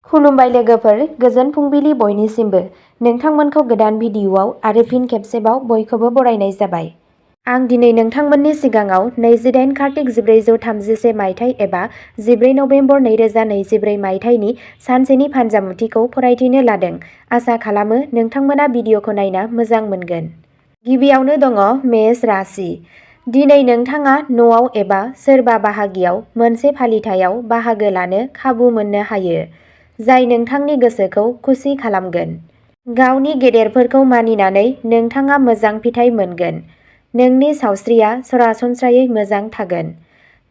खुलुमबाय लोगोफोर, गोजोन फुंबिलि बयनिसिमबो। नोंथांमोनखौ गोदान भिडिअ'आव आरो फिन खेबसेबाव बयखौबो बरायनाय जाबाय। आं दिनै नोंथांमोननि सिगाङाव 28 कार्तिक 1431 मायथाइ एबा 14 नबेम्बर 2024 मायथाइनि सानसेनि फानजामुथिखौ फरायथिनो लादों। आसा खालामो नोंथांमोना भिडिअ'खौ नायना मोजां मोनगोन। गिबियावनो दङ मेष राशि। दिनै नोंथाङा न'आव एबा सोरबा बाहागियाव मोनसे फालिथायाव बाहागो लानो खाबु मोननो हायो, जाय नोंथांनि गोसोखौ खुसि खालामगोन। गावनि गेदेरफोरखौ मानिनानै नोंथाङा मोजां फिथाइ मोनगोन। नोंनि सावस्रिया सरासनस्रायै मोजां थागोन।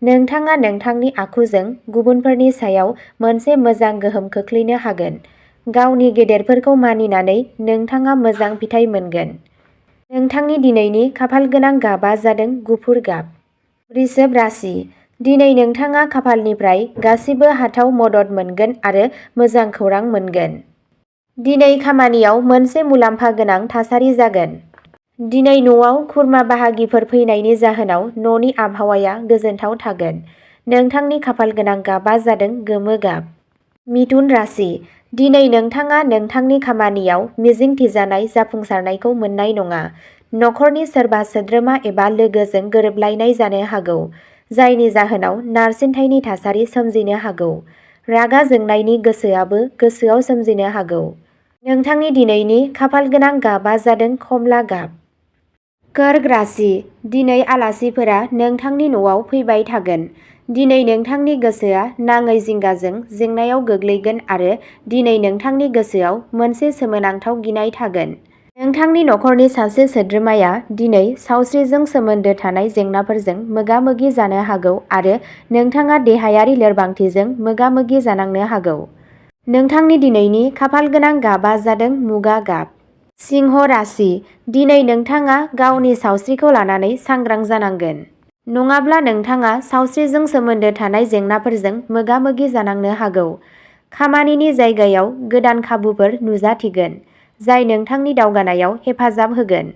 नोंथाङा नोंथांनि आखुजों गुबुनफोरनि सायाव मोनसे मोजां गोहोम खोख्लैनो हागोन। गावनि गेदेरफोरखौ मानिनानै नोंथाङा मोजां फिथाइ मोनगोन। नोंथांनि दिनैनि खाफालगोनां गाबआ जादों गुफुर गाब। वृषभ राशि। दिनै नोंथाङा खाफालनिफ्राय गासिबो हाथाव मदद मोनगोन आरो मोजां खौरां मोनगोन। दिनै खामानियाव मोनसे मुलाम्फा गोनां थासारि जागोन। दिनै न'आव खुरमा बाहागिफोर फैनायनि जाहोनाव न'नि आबहावाया गोजोनथाव थागोन। नोंथांनि खाफालगोनां गाबआ जादों गोमो गाब। मिथुन राशि। दिनै नोंथाङा नोंथांनि खामानियाव मिजिंथिजानाय जाफुंसारनायखौ मोननाय नङा। न'खरनि सोरबा सोद्रोमा एबा लोगोजों गोरोबलायनाय जानो हागौ, जायनि जाहोनाव नारसिनथायनि थासारि सोमजिनो हागौ। रागा जोंनायनि गोसोआबो गोसोआव सोमजिनो हागौ। नोंथांनि दिनैनि खाफालगोनां गाबआ जादों खमला गाब। कर्क राशि। दिनै आलासिफोरा नोंथांनि न'आव फैबाय थागोन। दिनै नोंथांनि गोसोआ नाङै जिंगाजों जेंनायाव गोग्लैगोन आरो दिनै नोंथांनि गोसोआव मोनसे सोमोनांथाव गिनाय थागोन। नोंथांनि न'खरनि सासे सोद्रोमाया दिनै सावस्रिजों सोमोन्दो थानाय जेंनाफोरजों मोगा-मोगि जानो हागौ आरो नोंथाङा देहायारि लोरबांथिजों मोगा-मोगि जानांनो हागौ। नोंथांनि दिनैनि खाफालगोनां गाबआ जादों मुगा गाब। सिंह राशि। दिनै नोंथाङा गावनि सावस्रिखौ लानानै सांग्रां जानांगोन। नङाब्ला नोंथाङा सावस्रिजों सोमोन्दो थानाय जेंनाफोरजों मोगा-मोगि जानांनो हागौ। खामानिनि जायगायाव गोदान खाबुफोर नुजाथिगोन, जाय नोंथांनि दावगानायाव हेफाजाब होगोन।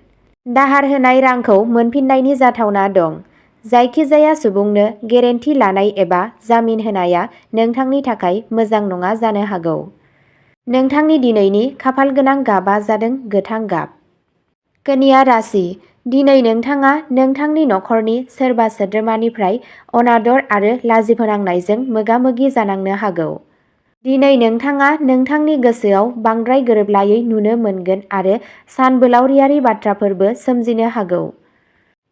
दाहार होनाय रांखौ मोनफिननायनि जाथावना दं। जायखिजाया सुबुंनो गेरेन्टि लानाय एबा जामिन होनाया नोंथांनि थाखाय मोजां नङा जानो हागौ। नोंथांनि दिनैनि खाफालगोनां गाबआ जादों गोथां गाब। कन्या राशि। दिनै नोंथाङा नोंथांनि न'खरनि सोरबा सोद्रोमानिफ्राय अनादर आरो लाजिफोनांनायजों मोगा-मोगि जानांनो हागौ। दिनै नोंथाङा नोंथांनि गोसोआव बांद्राय गोरोबलायै नुनो मोनगोन आरो सानबोलावरियारि बाथ्राफोरबो सोमजिनो हागौ।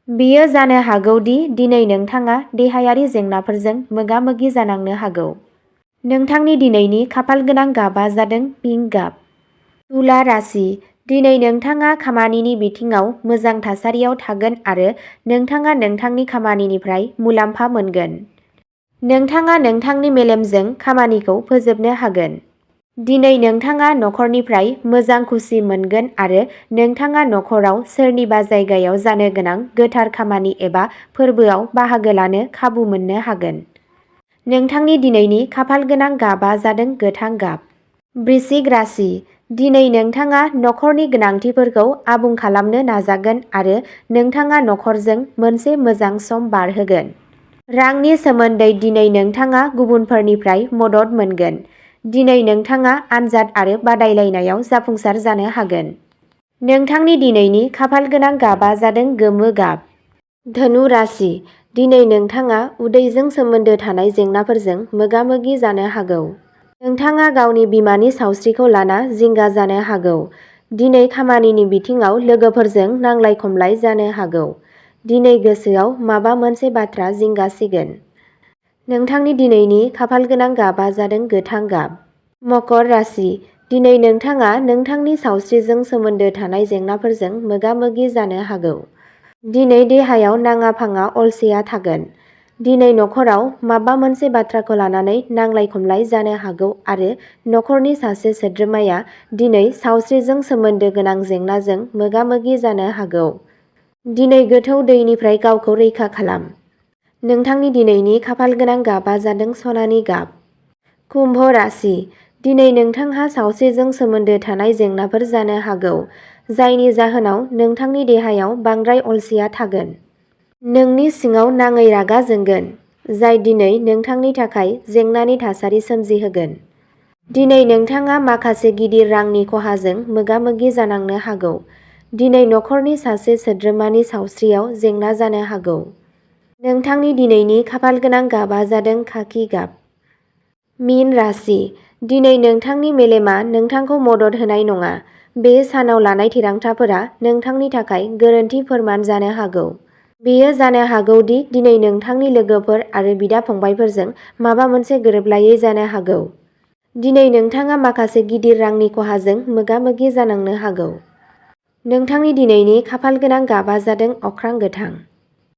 बेयो जानो हागौ दि दिनै नोंथाङा देहायारि जेंनाफोरजों मोगा-मोगि जानांनो हागौ। नोंथांनि दिनैनि खाफालगोनां गाबआ जादों पिंक गाब। तुला राशि। दिनै नोंथाङा खामानिनि बिथिङाव मोजां थासारियाव थागोन आरो नोंथाङा नोंथांनि खामानिनिफ्राय मुलाम्फा मोनगोन। नोंथाङा नोंथांनि मेलेमजों खामानिखौ फोजोबनो हागोन। दिनै नोंथाङा न'खरनिफ्राय मोजां खुसि मोनगोन आरो नोंथाङा न'खराव सोरनिबा जायगायाव जानो गोनां गोथार खामानि एबा फोरबोआव बाहागो लानो खाबु मोननो हागोन। नोंथांनि दिनैनि खाफालगोनां गाबआ जादों गोथां गाब। वृश्चिक राशि। दिनै नोंथाङा न'खरनि गोनांथिफोरखौ आबुं खालामनो नाजागोन आरो नोंथाङा न'खरजों मोनसे मोजां सम बारहोगोन। रांनि सोमोन्दै दिनै नोंथाङा गुबुनफोरनिफ्राय मदद मोनगोन। दिनै नोंथाङा आनजाद आरो बादायलायनायाव जाफुंसार जानो हागोन। नोंथांनि दिनैनि खाफालगोनां गाबआ जादों गोमो गाब। धनु राशि। दिनै नोंथाङा उदैजों सोमोन्दो थानाय जेंनाफोरजों मोगा-मोगि जानो हागौ। नोंथाङा गावनि बिमानि सावस्रिखौ लाना जिंगा जानो हागौ। दिनै खामानिनि बिथिङाव लोगोफोरजों नांलाय-खमलाय जानो हागौ। दिनै गोसोआव माबा मोनसे बाथ्रा जिंगासिगोन। नोंथांनि दिनैनि खाफालगोनां गाबआ जादों गोथां गाब। मकर राशि। दिनै नोंथाङा नोंथांनि सावस्रिजों सोमोन्दो थानाय जेंनाफोरजों मोगा-मोगि जानो हागौ। दिनै देहायाव नाङा-फाङा अलसिया थागोन। दिनै न'खराव माबा मोनसे बाथ्राखौ लानानै नांलाय-खमलाय जानो हागौ आरो न'खरनि सासे सोद्रोमाया दिनै सावस्रिजों सोमोन्दो गोनां जेंनाजों मोगा-मोगि जानो हागौ। दिनै गोथौ दैनिफ्राय गावखौ रैखा खालाम। नोंथांनि दिनैनि खाफालगोनां गाबआ जादों सनानि गाब। कुम्भ राशि। दिनै नोंथांहा सावस्रिजों सोमोन्दो थानाय जेंनाफोर जानो हागौ, जायनि जाहोनाव नोंथांनि देहायाव बांद्राय अलसिया थागोन। नोंनि सिङाव नाङै रागा जोंगोन, जाय दिनै नोंथांनि थाखाय जेंनानि थासारि सोमजिहोगोन। दिनै नोंथाङा माखासे गिदिर रांनि खहाजों मोगा-मोगि जानांनो हागौ। दिनै नखरनि सासे सोद्रोमानि सावस्रियाव जेंना जानो हागौ। नोंथांनि दिनैनि खाफालगोनां गाबआ जादों खाखि गाब। मीन राशि। दिनै नोंथांनि मेलेमआ नोंथांखौ मदद होनाय नङा। बे सानाव लानाय थिरांथाफोरा नोंथांनि थाखाय गोरोन्थि फोरमान जानो हागौ। बेयो जानो हागौ दि दिनै नोंथांनि लोगोफोर आरो बिदा-फंबायफोरजों माबा मोनसे गोरोबलायै जानो हागौ। दिनै नोंथाङा माखासे गिदिर रांनि खहाजों मोगा-मोगि जानांनो हागौ। नोंथांनि दिनैनि खाफालगोनां गाबआ जादों अख्रां गोथां।